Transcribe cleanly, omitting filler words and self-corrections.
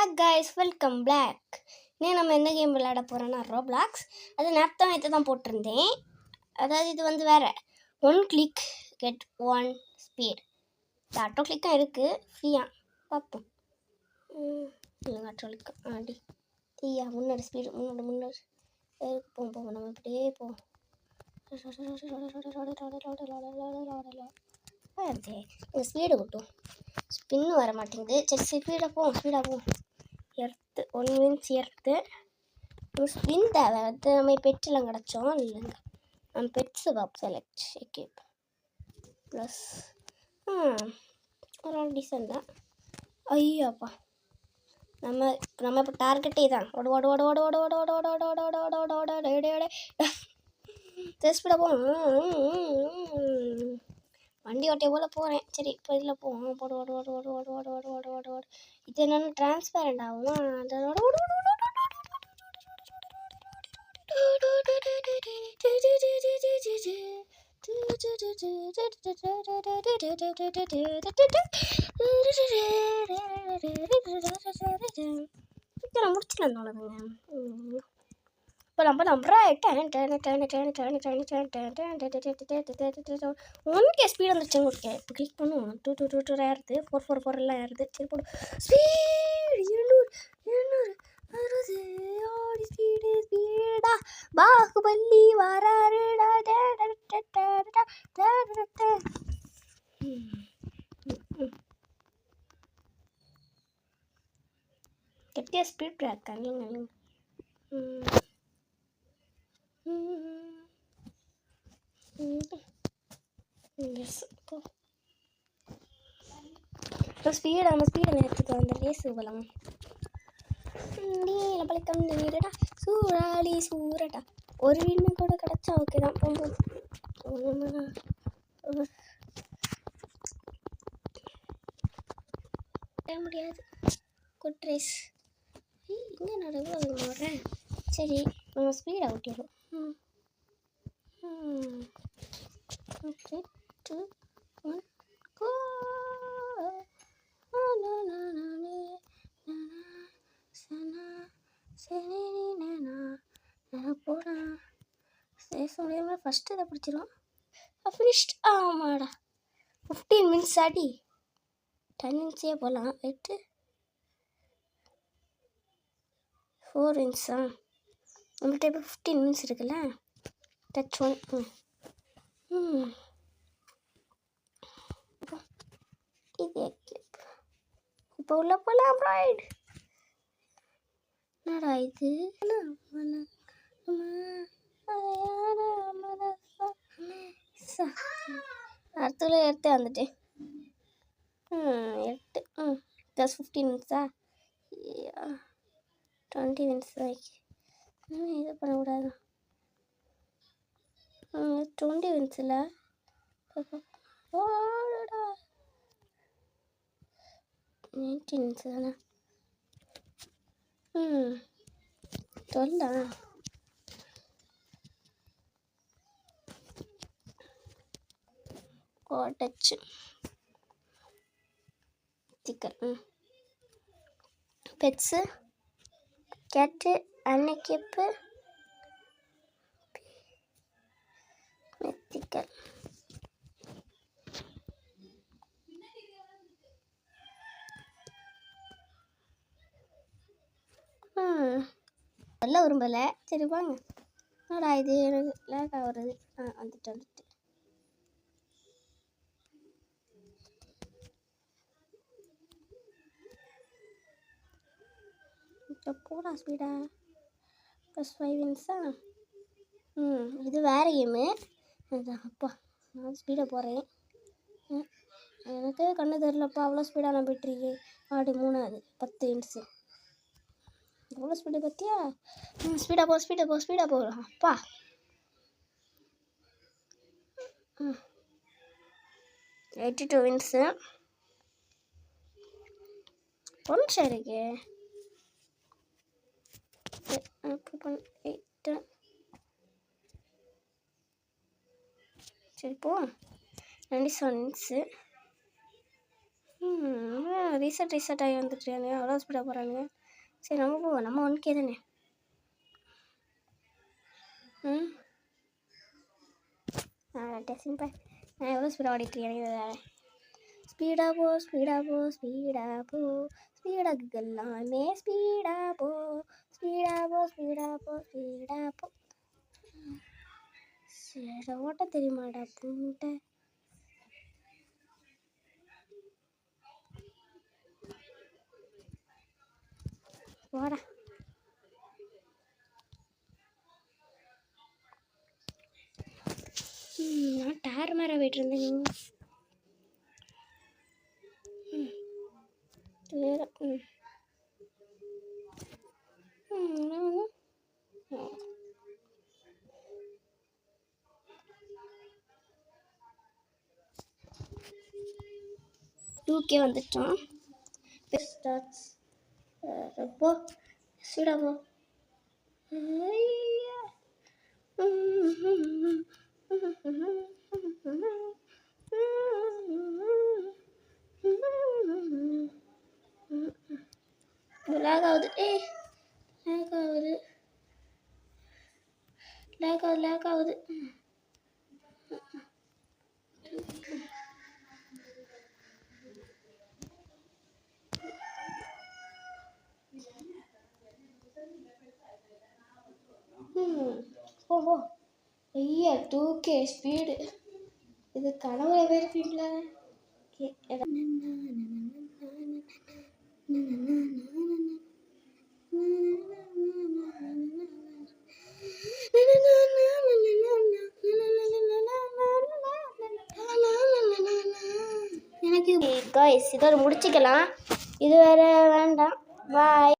Back guys, welcome back. இன்னும் நம்ம என்ன கேம் விளையாட போகிறோன்னா ரோப்ளாக்ஸ். அது நேரத்தான் நேற்று தான் போட்டிருந்தேன். அதாவது இது வந்து வேறு 1 கிளிக் கெட் 1 ஸ்பீட். ஆட்டோ கிளிக்கும் இருக்குது ஃப்ரீயாக பார்ப்போம். இல்லைங்க ஆட்டோ கிளிக்கு ஆடி தீயா முன்னாடி ஸ்பீடு முன்னாடி போவோம் நம்ம இப்படியே போவோம். ஸ்பீடு விட்டோம், ஸ்பின்னு வர மாட்டேங்குது. சரி ஸ்பீடாக போவோம். எர்த்து 1 மீன்ஸ் எர்த்து ஸ்பின் தேவை. அது நம்ம பெட்டெல்லாம் கிடச்சோம் இல்லைங்க. நம்ம பெட்ஸு பாப் செலக்ட் எக்யூப் ப்ளஸ் ஒரு ஆள் டீசன்ட் தான். ஐயோப்பா, நம்ம இப்போ டார்கெட்டே தான். ஸ்பீடாக போவோம். வண்டி ஓட்டையை போல் போகிறேன். சரி இப்போ இதில் போவோம். ஓடு. இது என்னென்னு டிரான்ஸ்பேரண்ட் ஆகும். முடிச்சிடலாம். இப்போ நம்ம ரைட் 1K ஸ்பீட் வந்துருச்சு உங்களுக்கு. இப்போ கிளிக் பண்ணுவோம். 2 ஏறுது, 4 எல்லாம் ஏறுது. சரி போடு ஸ்பீட் 200 ஓடி ஸ்பீடா பாகுபலி வராருடா. கெட்டியா ஸ்பீட் ட்ராக் இல்லைங்க. நம்ம ஸ்பீடை நிறுத்துக்கு அந்த ரேஸ் போகலாம். பழக்கம் நீடா சூறாளி சூரடா. ஒரு வின்மை கூட கிடச்சா ஓகே தான். முடியாது. Good race. இங்கே நான் வர்றேன். சரி நம்ம ஸ்பீடை ஓட்டிடுவோம். 3, 2, 1 go. ஃபஸ்ட்டு இதை பிடிச்சிரும். ஃபினிஷ்ட். ஆமாடா 15 மினிட்ஸ் ஆடி 10 மினிட்ஸே போகலாம். 4 மினிட்ஸா நம்மள்கிட்ட இப்போ 15 மினிட்ஸ் இருக்குல்ல. டச் 1. இது இப்போ உள்ள போகலாம். ரைட் என்னடா இது? அடுத்துல எடுத்து வந்துட்டேன். 8 ப்ளஸ் 15 மினிட்ஸா 20 மினிட்ஸ் ஆகிடுச்சு. இது பண்ணக்கூடாது. 20 மினிட்ஸில் 19 மினிட்ஸ் தானே. 12 டச்சு ஸ்டிக்கர். பெட்ஸு கேட்டு அன்னைக்கேப்பு மெத்திக்கல். சொல்ல விரும்பலை. சரி வாங்க. என்னடா இது எனக்கு லேக் ஆகுறது. வந்துட்டு போடா ஸ்பீடா. ப்ளஸ் 5 மினிட்ஸா. இது வேறு கேமு. அப்பா நான் ஸ்பீடாக போகிறேன். எனக்கு கண்ணு தெரிலப்பா. அவ்வளோ ஸ்பீடாக நான் போய்ட்டுருக்கேன். 3 10 மினிட்ஸு. எவ்வளோ ஸ்பீடு பார்த்தியா? ஸ்பீடாக போ. அப்பா 82 மினிட்ஸு. ஒன்று இருக்கு. 8 சரி போ. 97 மினிட்ஸு. ரீசெட் ஆகி வந்துட்டுருக்கானுங்க, அவ்வளோ ஸ்பீடாக போகிறானுங்க. சரி நம்ம போவோம், நம்ம 1K தானே. சிம்பிள். நான் எவ்வளோ ஸ்பீடாக ஓடிட்டுருக்கேன். ஸ்பீடாக போ ஸ்பீடாக போ ஸ்பீடாக போ, ஸ்பீடாக எல்லாமே ஸ்பீடாக போ, ஸ்பீடாக போ ஸ்பீடாக போ ஸ்பீடாக போ. சரி ஓட்ட தெரியுமாடா பூண்டை? போடா. நான் டயர் மேலே போயிட்டு இருந்தேன். வேறு 2K வந்துட்டோம். போ ஸ்பீடாக போ. லேக் ஆகுது. லேக் ஆகுது. ஓஹோ ஐயா 2K ஸ்பீடு. இது கனவுல போயிருப்பீங்களா? எனக்கு கைஸ் இதோட முடிச்சுக்கலாம். இது வேற வேண்டாம். பாய்.